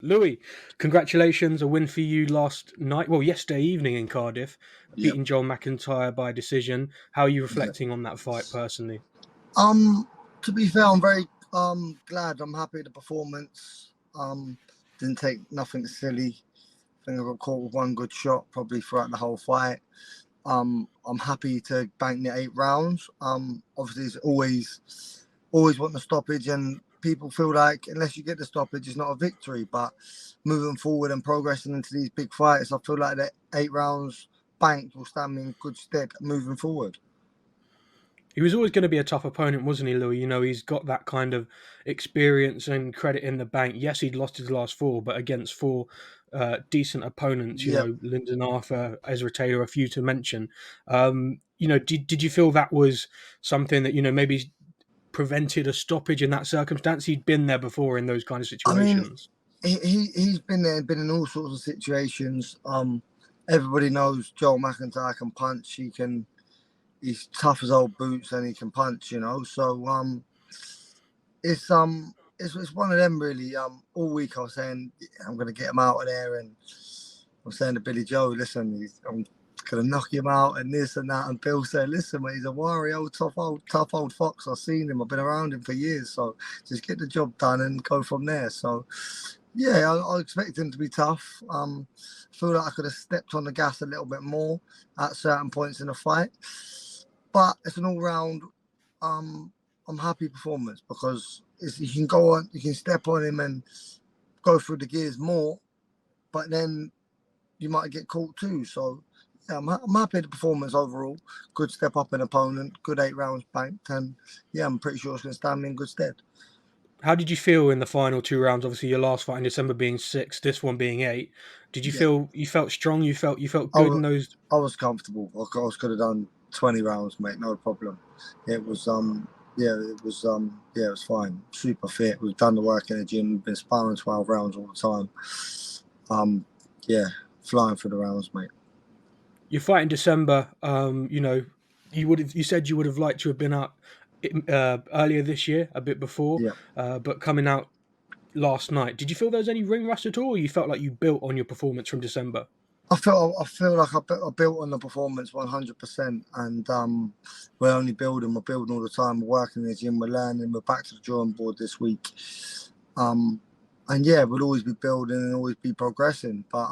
Louis, congratulations, a win for you last night. Well, yesterday evening in Cardiff, Yep. beating Joel McIntyre by decision. How are you Yeah. reflecting on that fight personally? To be fair, I'm very glad. I'm happy with the performance. Didn't take nothing silly. I think I got caught with one good shot probably throughout the whole fight. I'm happy to bank the 8 rounds. Obviously it's always want the stoppage, and people feel like unless you get the stoppage, it's not a victory. But moving forward and progressing into these big fights, I feel like the 8 rounds banked will stand me in good stead moving forward. He was always going to be a tough opponent, wasn't he, Louis? He's got that kind of experience and credit in the bank. Yes, he'd lost his last four, but against four decent opponents, Yep. Lyndon Arthur, Ezra Taylor, a few to mention. Did you feel that was something that, maybe prevented a stoppage in that circumstance? He'd been there before in those kind of I mean, situations. he's been there, been in all sorts of situations. Everybody knows Joel McIntyre can punch. He's tough as old boots, and he can punch. So it's it's one of them really. All week I was saying I'm gonna get him out of there, and I'm saying to Billy Joe, listen, I'm gonna knock him out and this and that. And Bill said, listen, mate, he's a wiry old tough old fox. I've seen him. I've been around him for years. So just get the job done and go from there. So yeah, I expect him to be tough. Feel like I could have stepped on the gas a little bit more at certain points in the fight, but it's an all-round. I'm happy performance because you can go on, you can step on him and go through the gears more, but then you might get caught too. So yeah, I'm happy with the performance overall. Good step up in opponent, good 8 rounds banked, and yeah, I'm pretty sure it's going to stand me in good stead. How did you feel in the final two rounds? Obviously, your last fight in December being six, this one being eight. Did you Yeah, feel you felt strong? You felt I good was, in those? I was comfortable. I could have done 20 rounds, mate, no problem. It was it was fine. Super fit. We've done the work in the gym. We've been sparring 12 rounds all the time. Um, yeah, flying through the rounds, mate. Your fight in December. You said you would have liked to have been out earlier this year, a bit before, Yeah. but coming out last night. Did you feel there was any ring rust at all, or you felt like you built on your performance from December? I feel like I built on the performance 100%, and we're only building. We're building all the time. We're working in the gym. We're learning. We're back to the drawing board this week, um, and yeah, we'll always be building and always be progressing. But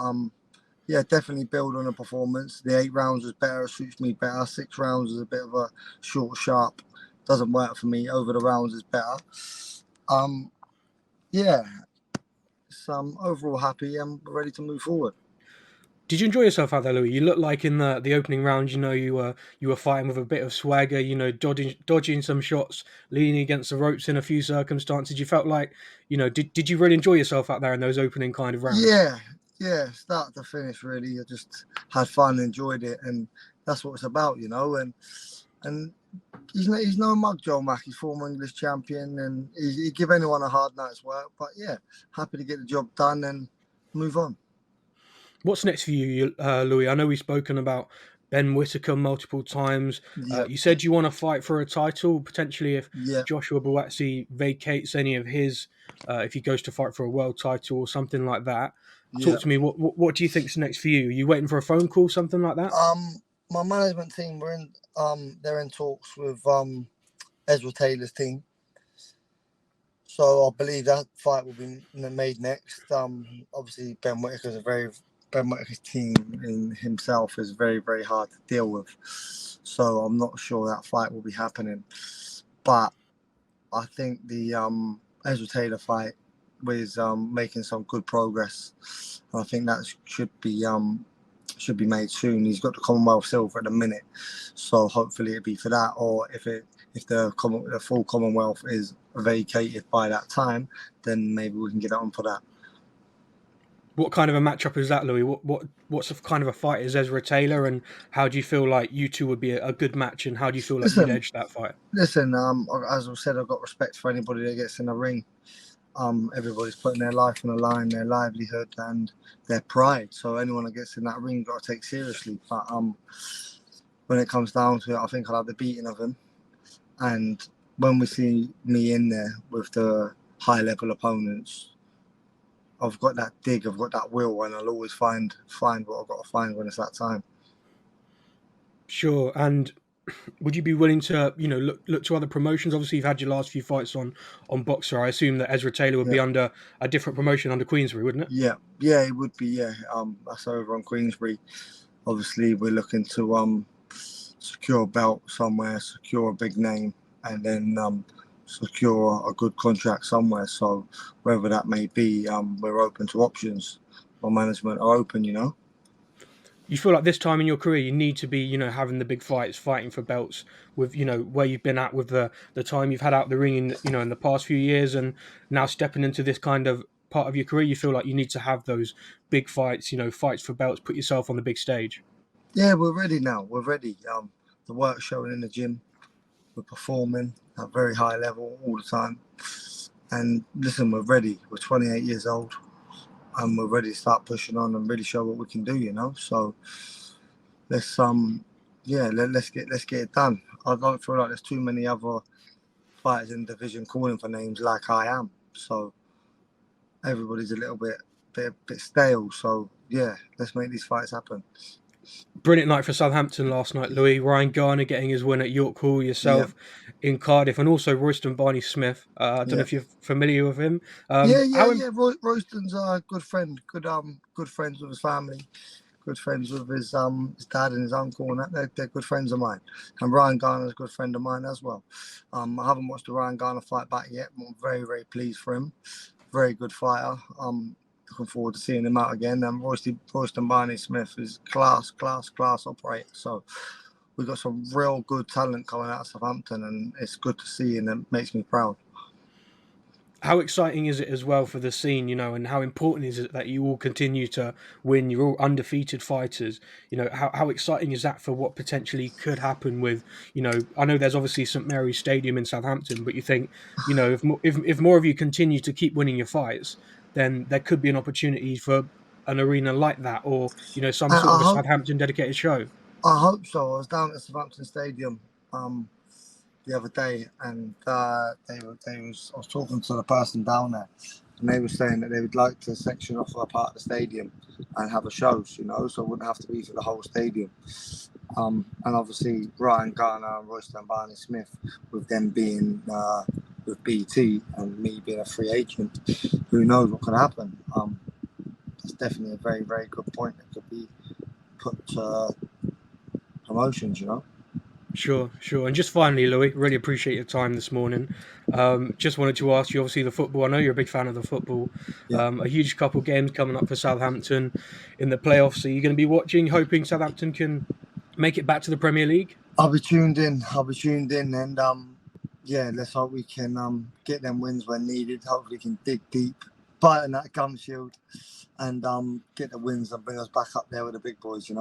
yeah, definitely build on the performance. The 8 rounds was better. It suits me better. 6 rounds is a bit of a short, sharp. Doesn't work for me. Over the rounds is better. Um, yeah, so I'm overall happy and ready to move forward. Did you enjoy yourself out there, Louis? You looked like in the opening round, you were fighting with a bit of swagger, dodging some shots, leaning against the ropes in a few circumstances. You felt like, did you really enjoy yourself out there in those opening kind of rounds? Yeah, yeah, start to finish really. I just had fun, enjoyed it, and that's what it's about. And he's no mug, Joel Mack. He's former English champion, and he give anyone a hard night's work. But yeah, happy to get the job done and move on. What's next for you, Louis? I know we've spoken about Ben Whittaker multiple times. Yep, You said you want to fight for a title, potentially if yep, Joshua Buatsi vacates any of his, if he goes to fight for a world title or something like that. Talk yep. to me. What do you think's next for you? Are you waiting for a phone call, something like that? My management team they're in talks with Ezra Taylor's team, so I believe that fight will be made next. Obviously Ben Whitaker's team in himself is very, very hard to deal with. So I'm not sure that fight will be happening. But I think the Ezra Taylor fight was making some good progress. And I think that should be made soon. He's got the Commonwealth silver at the minute, so hopefully it'll be for that. Or if the full Commonwealth is vacated by that time, then maybe we can get it on for that. What kind of a matchup is that, Louis? What's the kind of a fight is Ezra Taylor, and how do you feel like you two would be a good match, and how do you feel like you'd Listen, edge that fight? listen. As I said, I've got respect for anybody that gets in the ring. Everybody's putting their life on the line, their livelihood, and their pride. So anyone that gets in that ring got to take seriously. But when it comes down to it, I think I'll have the beating of him. And when we see me in there with the high level opponents, I've got that dig, I've got that will, and I'll always find what I've got to find when it's that time. Sure. And would you be willing to, look to other promotions? Obviously, you've had your last few fights on Boxer. I assume that Ezra Taylor would Yeah, be under a different promotion under Queensbury, wouldn't it? yeah, it would be. Yeah, that's over on Queensbury. Obviously, we're looking to secure a belt somewhere, secure a big name, and then secure a good contract somewhere. So wherever that may be, we're open to options. My management are open, you know. You feel like this time in your career you need to be, having the big fights, fighting for belts with, where you've been at with the time you've had out the ring in, in the past few years, and now stepping into this kind of part of your career, you feel like you need to have those big fights, fights for belts, put yourself on the big stage. Yeah, we're ready now. We're ready. The work's showing in the gym. We're performing at a very high level all the time. And listen, we're ready. We're 28 years old, and we're ready to start pushing on and really show what we can do. You know, so let's yeah, let's get it done. I don't feel like there's too many other fighters in the division calling for names like I am. So everybody's a little bit stale. So yeah, let's make these fights happen. Brilliant night for Southampton last night, Louis. Ryan Garner getting his win at York Hall, Yeah, yourself in Cardiff, and also Royston Barney Smith. I don't know yeah. if you're familiar with him. Yeah. How Royston's a good friend, good friends with his family, good friends with his dad and his uncle, and that they're good friends of mine. And Ryan Garner's a good friend of mine as well. I haven't watched the Ryan Garner fight back yet, but I'm very pleased for him. Very good fighter. Looking forward to seeing him out again. And Royston Barney Smith is class operator. So we've got some real good talent coming out of Southampton, and it's good to see, and it makes me proud. how exciting is it as well for the scene, and how important is it that you all continue to win? You're all undefeated fighters. How exciting is that for what potentially could happen with, I know there's obviously St Mary's Stadium in Southampton, but you think, if more of you continue to keep winning your fights, then there could be an opportunity for an arena like that, or some And sort of a Southampton dedicated show. I hope so. I was down at Southampton Stadium the other day, and I was talking to the person down there, and they were saying that they would like to section off a part of the stadium and have a show, so it wouldn't have to be for the whole stadium. And obviously Ryan Garner and Royston Barney Smith, with them being with BT and me being a free agent, who knows what could happen. That's definitely a very good point that could be put to promotions. Sure. And just finally, Louis, really appreciate your time this morning. Just wanted to ask you, obviously, the football. I know you're a big fan of the football. Yeah. A huge couple games coming up for Southampton in the playoffs. Are you going to be watching, hoping Southampton can make it back to the Premier League? I'll be tuned in, and yeah, let's hope we can get them wins when needed. Hopefully, we can dig deep, bite on that gum shield, and get the wins and bring us back up there with the big boys.